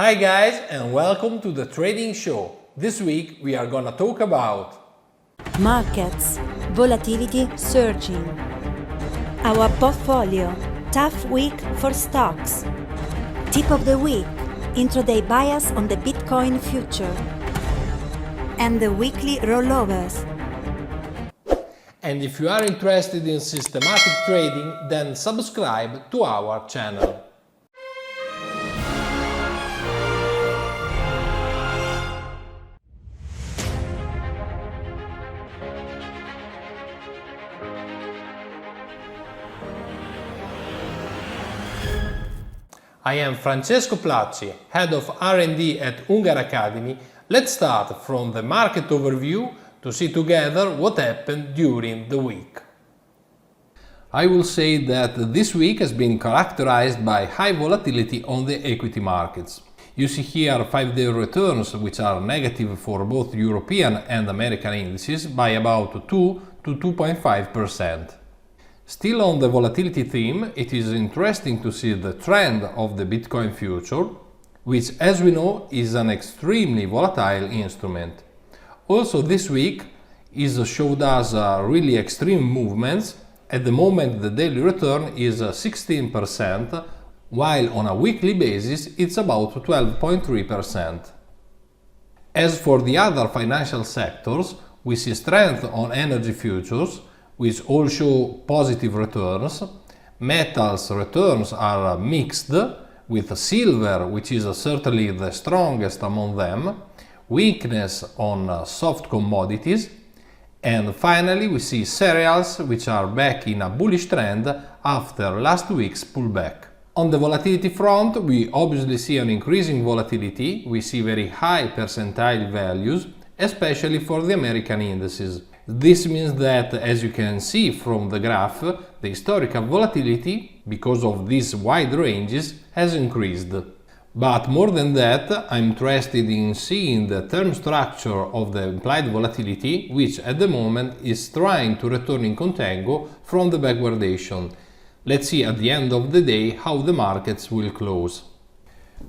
Hi guys and welcome to the trading show. This week we are gonna talk about markets, volatility surging, our portfolio, tough week for stocks, tip of the week, intraday bias on the Bitcoin future, and the weekly rollovers. And if you are interested in systematic trading, then subscribe to our channel. I am Francesco Placci, Head of R&D at Unger Academy. Let's start from the market overview to see together what happened during the week. I will say that this week has been characterized by high volatility on the equity markets. You see here 5-day returns which are negative for both European and American indices by about 2 to 2.5%. Still on the volatility theme, it is interesting to see the trend of the Bitcoin future, which as we know is an extremely volatile instrument. Also this week is showed us really extreme movements. At the moment the daily return is 16%, while on a weekly basis it's about 12.3%. As for the other financial sectors, we see strength on energy futures, which all show positive returns. Metals returns are mixed, with silver, which is certainly the strongest among them, weakness on soft commodities, and finally we see cereals, which are back in a bullish trend after last week's pullback. On the volatility front, we obviously see an increasing volatility. We see very high percentile values, especially for the American indices. This means that, as you can see from the graph, the historical volatility, because of these wide ranges, has increased. But more than that, I'm interested in seeing the term structure of the implied volatility, which at the moment is trying to return in contango from the backwardation. Let's see at the end of the day how the markets will close.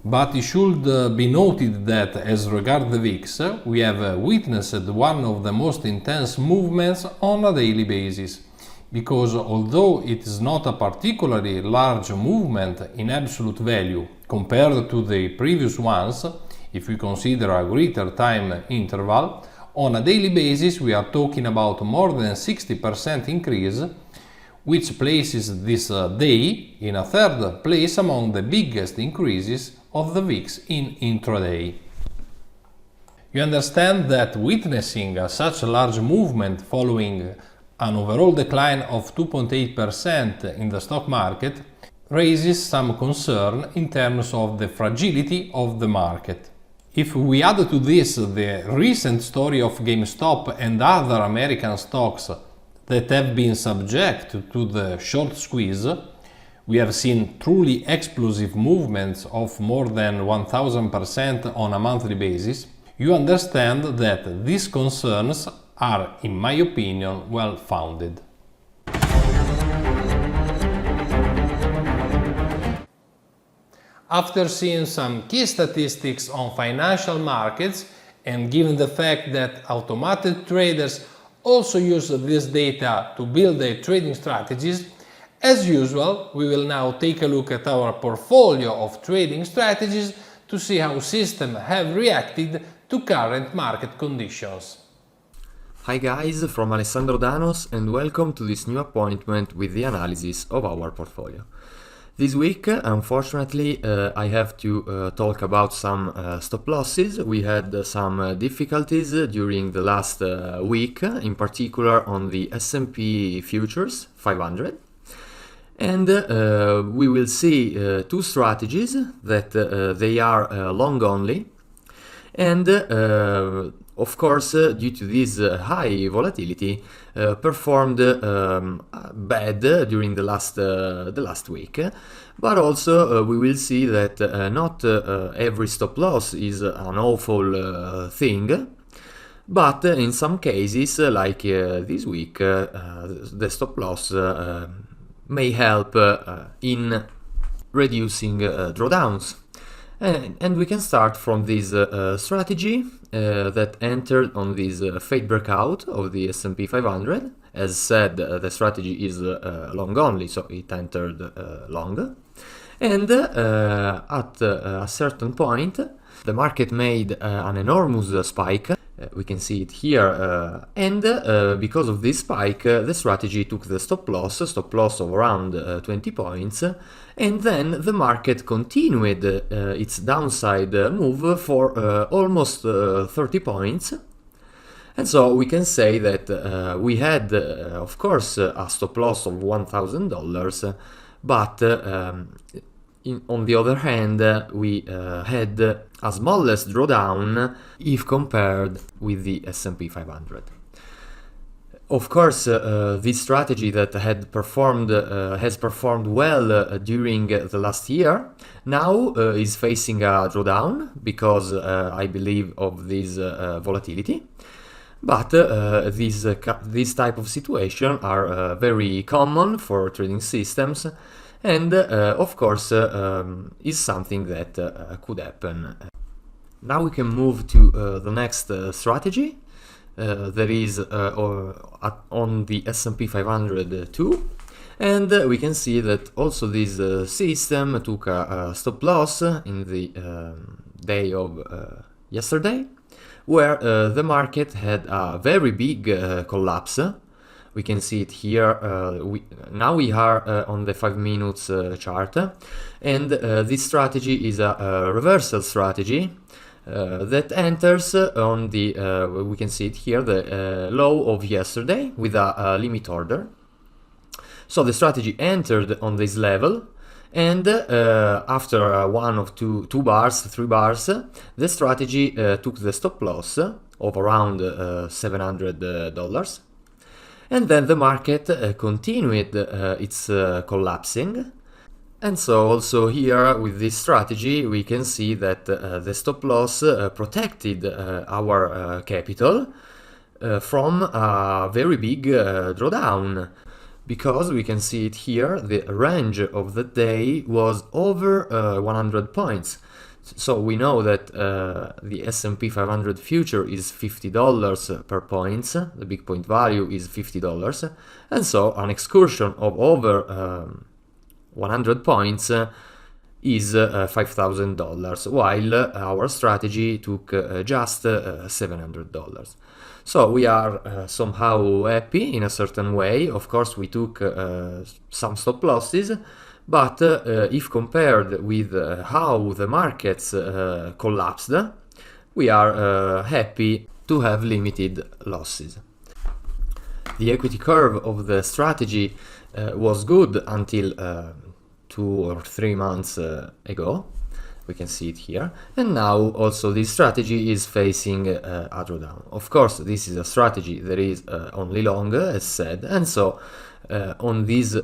But it should be noted that as regards the VIX, we have witnessed one of the most intense movements on a daily basis, because although it is not a particularly large movement in absolute value compared to the previous ones, if we consider a greater time interval, on a daily basis we are talking about more than 60% increase, which places this day in a third place among the biggest increases of the VIX in intraday. You understand that witnessing such a large movement following an overall decline of 2.8% in the stock market raises some concern in terms of the fragility of the market. If we add to this the recent story of GameStop and other American stocks that have been subject to the short squeeze, we have seen truly explosive movements of more than 1000% on a monthly basis. You understand that these concerns are, in my opinion, well founded. After seeing some key statistics on financial markets, and given the fact that automated traders also use this data to build their trading strategies, as usual, we will now take a look at our portfolio of trading strategies to see how systems have reacted to current market conditions. Hi guys, from Alessandro Danos, and welcome to this new appointment with the analysis of our portfolio. This week, unfortunately, I have to talk about some stop losses. We had some difficulties during the last week, in particular on the S&P Futures 500. And we will see two strategies that they are long only. And of course, due to this high volatility, performed bad during the last week. But also we will see that not every stop loss is an awful thing. But in some cases, like this week, the stop loss may help in reducing drawdowns. And we can start from this strategy that entered on this fade breakout of the S&P 500. As said, the strategy is long only, so it entered long. And at a certain point, the market made an enormous spike. We can see it here, and because of this spike, the strategy took the stop loss of around 20 points, and then the market continued its downside move for almost 30 points. And so we can say that we had, of course, a stop loss of $1,000, but on the other hand, we had a smallest drawdown if compared with the S&P 500. Of course, this strategy that had performed has performed well during the last year now is facing a drawdown because I believe of this volatility. But these type of situation are very common for trading systems, and of course is something that could happen. Now we can move to the next strategy that is on the S&P 500 too, and we can see that also this system took a stop loss in the day of yesterday, where the market had a very big collapse. We can see it here. Now we are on the 5 minutes chart, and this strategy is a reversal strategy that enters on the, we can see it here, the low of yesterday with a limit order. So the strategy entered on this level, and after one of two bars, 3 bars, the strategy took the stop loss of around $700. And then the market continued its collapsing. And so also here with this strategy we can see that the stop loss protected our capital from a very big drawdown, because we can see it here, the range of the day was over 100 points. So we know that the S&P 500 future is $50 per points, the big point value is $50, and so an excursion of over 100 points is $5,000, while our strategy took just $700. So we are somehow happy in a certain way. Of course we took some stop losses, but if compared with how the markets collapsed, we are happy to have limited losses. The equity curve of the strategy was good until 2 or 3 months ago. We can see it here, and now also this strategy is facing a drawdown. Of course this is a strategy that is only long, as said, and so on these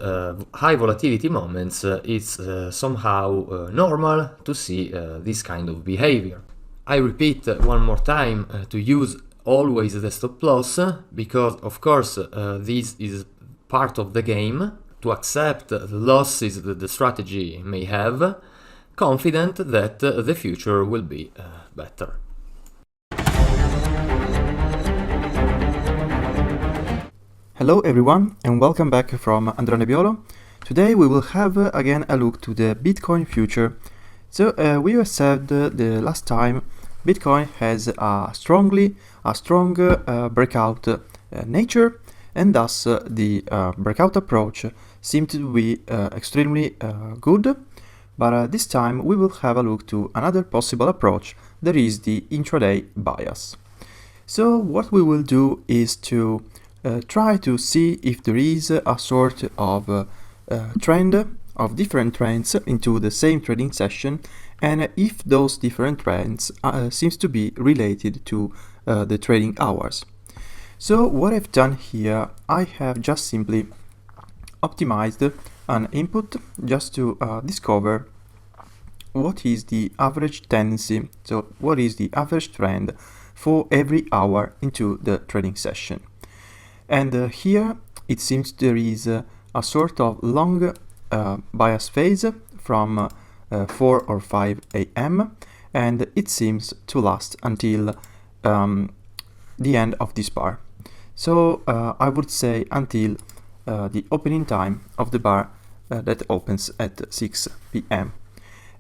high volatility moments it's somehow normal to see this kind of behavior. I repeat one more time to use always the stop loss, because of course this is part of the game, to accept the losses that the strategy may have, confident that the future will be better. Hello everyone, and welcome back from Andrea. Today we will have again a look to the Bitcoin future. So we observed the last time Bitcoin has a strong breakout nature, and thus the breakout approach seemed to be extremely good. But this time we will have a look to another possible approach, that is the intraday bias. So what we will do is to try to see if there is a sort of trend of different trends into the same trading session, and if those different trends seems to be related to the trading hours. So what I've done here, I have just simply optimized an input just to discover what is the average tendency, so what is the average trend for every hour into the trading session. And here it seems there is a sort of long bias phase from 4 or 5 a.m. and it seems to last until the end of this bar. So I would say until the opening time of the bar that opens at 6 p.m.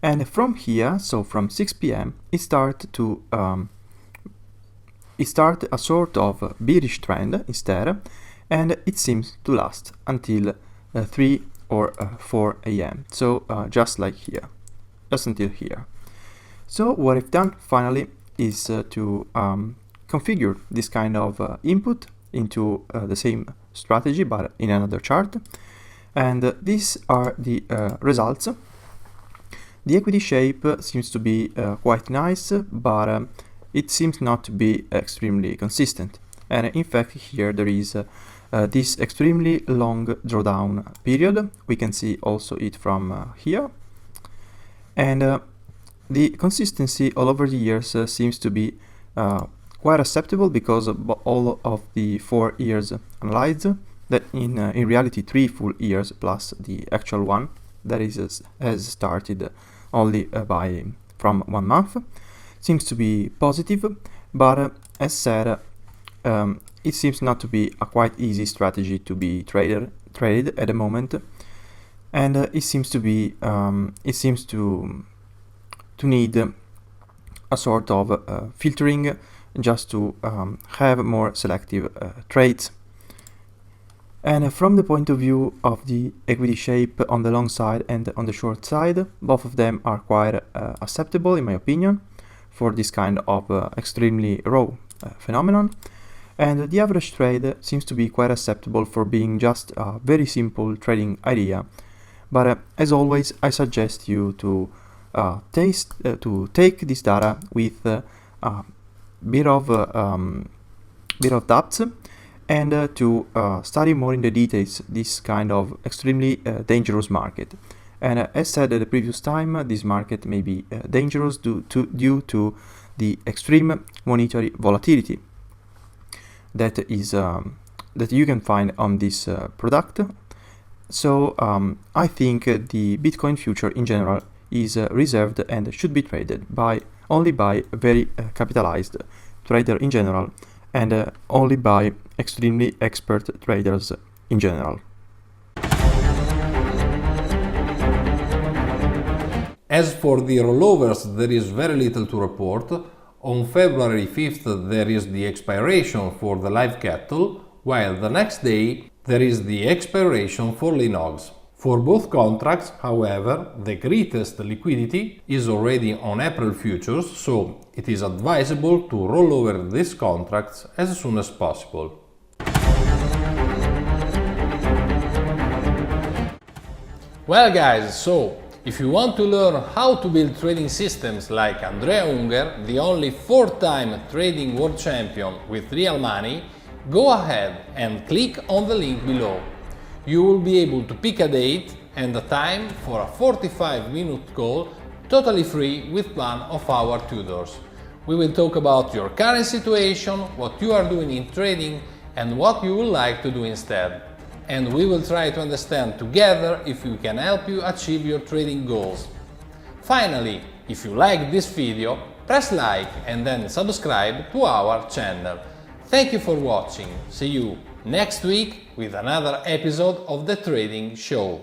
And from here, so from 6 p.m., it start a sort of bearish trend instead, and it seems to last until 3 or 4 a.m. So just like here, just until here. So what I've done finally is to configure this kind of input into the same strategy but in another chart, and these are the results. The equity shape seems to be quite nice, but it seems not to be extremely consistent, and in fact here there is this extremely long drawdown period. We can see also it from here, and the consistency all over the years seems to be quite acceptable because of all of the 4 years analyzed, that in reality 3 full years plus the actual one that has started only from 1 month, seems to be positive, but as said, it seems not to be a quite easy strategy to be traded at the moment, and it seems to be to need a sort of filtering just to have more selective trades. And from the point of view of the equity shape on the long side and on the short side, both of them are quite acceptable in my opinion for this kind of extremely raw phenomenon. And the average trade seems to be quite acceptable for being just a very simple trading idea. But as always, I suggest you to take this data with a bit of doubts, and to study more in the details this kind of extremely dangerous market. And as said at the previous time, this market may be dangerous due to the extreme monetary volatility that you can find on this product. So I think the Bitcoin future in general is reserved and should be traded only by very capitalized trader in general, and only by extremely expert traders in general. As for the rollovers, there is very little to report. On February 5th there is the expiration for the live cattle, while the next day there is the expiration for Linogs. For both contracts, however, the greatest liquidity is already on April futures, so it is advisable to roll over these contracts as soon as possible. Well guys, so if you want to learn how to build trading systems like Andrea Unger, the only 4-time trading world champion with real money, go ahead and click on the link below. You will be able to pick a date and a time for a 45-minute call totally free with one of our tutors. We will talk about your current situation, what you are doing in trading and what you would like to do instead. And we will try to understand together if we can help you achieve your trading goals. Finally, if you like this video, press like and then subscribe to our channel. Thank you for watching. See you next week with another episode of The Trading Show.